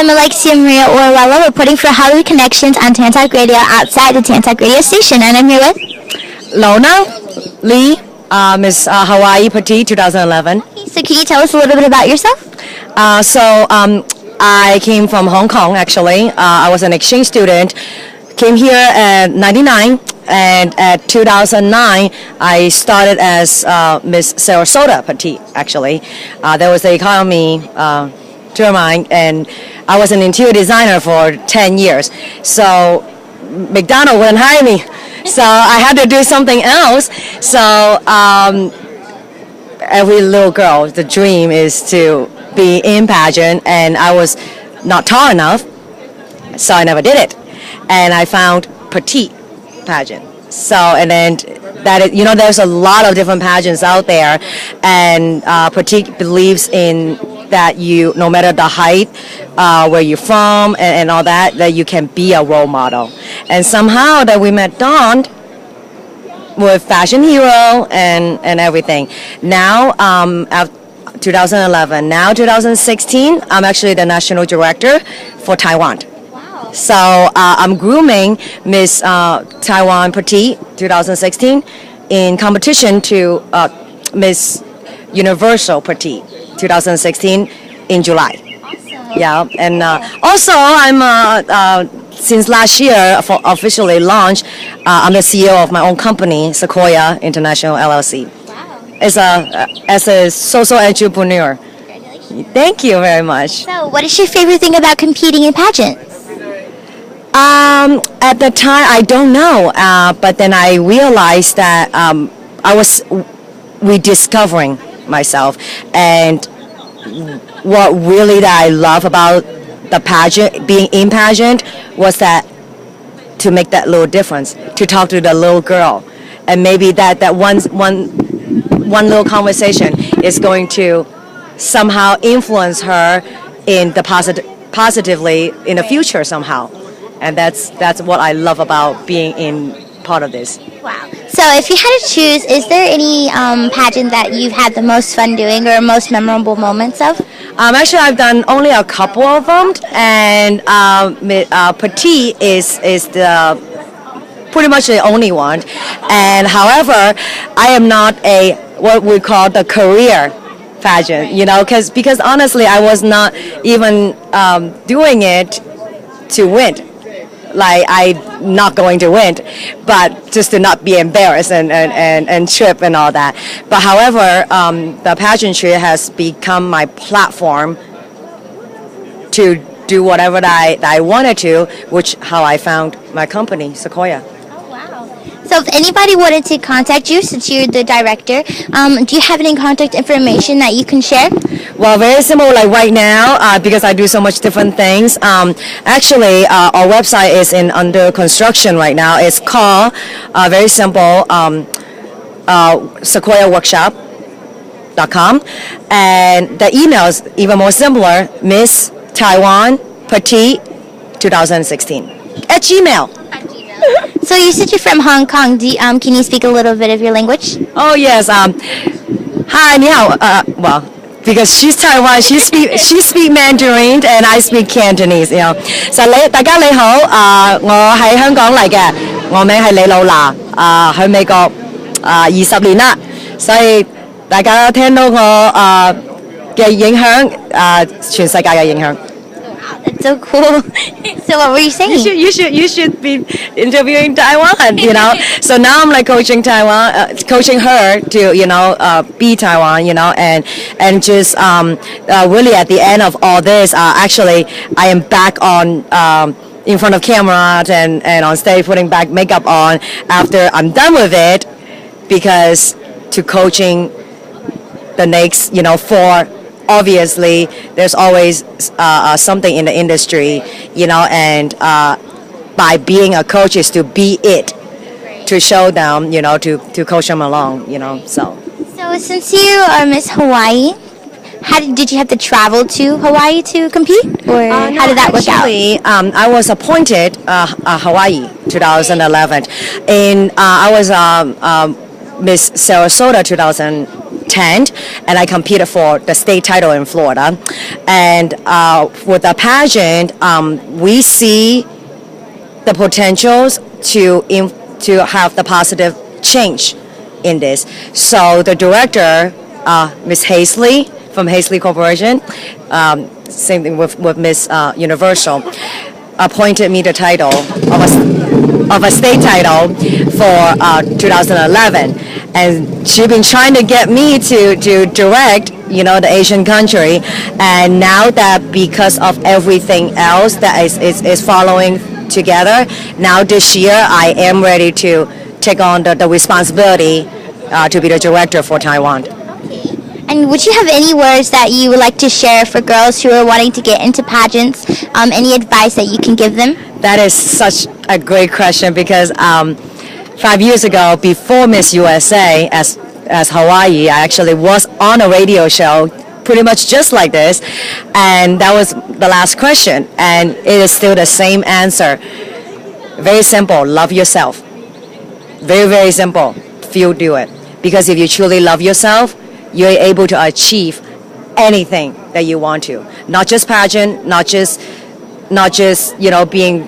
I'm Alexia Maria Orwella, reporting for Hollywood Connections on Tantalk Radio outside the Tantalk Radio station, and I'm here with Lona Lee, Miss Hawaii Petite 2011. So can you tell us a little bit about yourself? I came from Hong Kong actually. I was an exchange student. Came here at 99, and at 2009 I started as Miss Sarasota Petite actually. There was the economy German, and I was an interior designer for 10 years. So McDonald's wouldn't hire me. So I had to do something else. So every little girl, the dream is to be in pageant, and I was not tall enough, so I never did it. And I found petite pageant. So, and then there's a lot of different pageants out there, and petite believes in that you, no matter the height, where you're from, and all that, that you can be a role model. And somehow that we met Dawn with Fashion Hero and everything. Now, 2011, now 2016, I'm actually the national director for Taiwan. Wow. So I'm grooming Miss Taiwan Petite 2016 in competition to Miss Universal Petite 2016 in July. Awesome. Yeah, and also I'm since last year officially launched. I'm the CEO of my own company, Sequoia International LLC. Wow. As a social entrepreneur. Congratulations. Thank you very much. So what is your favorite thing about competing in pageants? At the time, I don't know, but then I realized that I was rediscovering myself, and what really that I love about the pageant, being in pageant, was that to make that little difference, to talk to the little girl, and maybe that one little conversation is going to somehow influence her in the positively in the future somehow. And that's what I love about being in part of this. Wow. So if you had to choose, is there any pageant that you've had the most fun doing or most memorable moments of? Actually, I've done only a couple of them, and Petite is the pretty much the only one. And however, I am not a what we call the career pageant, because honestly, I was not even doing it to win. Like, I'm not going to win, but just to not be embarrassed and trip and all that. But however, the pageantry has become my platform to do whatever that I wanted to, which how I found my company, Sequoia. Oh, wow. So if anybody wanted to contact you, since you're the director, do you have any contact information that you can share? Well, very simple, like right now, because I do so much different things. Actually, our website is under construction right now. It's called, very simple, sequoiaworkshop.com. And the email is even more simpler, Miss Taiwan Petite 2016 at Gmail. So you said you're from Hong Kong. Can you speak a little bit of your language? Oh, yes. Hi, 你好. Well, because she's Taiwan, she speak Mandarin and I speak Cantonese. So 大家你好，我喺香港嚟嘅，我名係李露娜，去美國20年啦，所以大家聽到我嘅影響，全世界嘅影響。That's so cool. So what were you saying? You should be interviewing Taiwan, So now I'm like coaching Taiwan, coaching her to be Taiwan, and just really at the end of all this, actually I am back on in front of camera and on stage putting back makeup on after I'm done with it, because to coaching the next for. Obviously, there's always something in the industry, and by being a coach is to be it, to show them, to coach them along, so. So since you are Miss Hawaii, did you have to travel to Hawaii to compete, or how did that work out? Actually, I was appointed Hawaii 2011, and I was Miss Sarasota 2010. 10, and I competed for the state title in Florida. And with the pageant, we see the potentials to have the positive change in this. So the director, Miss Hazley from Hazley Corporation, same thing with Miss Universal, appointed me the title of a state title for 2011, and she's been trying to get me to direct, the Asian country, and now that because of everything else that is following together, now this year I am ready to take on the responsibility to be the director for Taiwan. And would you have any words that you would like to share for girls who are wanting to get into pageants? Any advice that you can give them? That is such a great question because 5 years ago, before Miss USA as Hawaii, I actually was on a radio show pretty much just like this, and that was the last question, and it is still the same answer. Very simple, love yourself. Very, very simple. Feel do it. Because if you truly love yourself, you're able to achieve anything that you want to. Not just pageant, not just being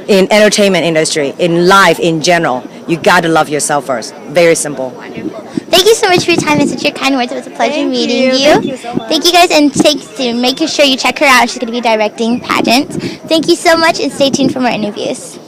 in entertainment industry, in life in general. You got to love yourself first. Very simple. Wonderful. Thank you so much for your time and such your kind words. It was a pleasure meeting you. Thank you so much. Thank you guys, and stay tuned. Make sure you check her out. She's going to be directing pageants. Thank you so much, and stay tuned for more interviews.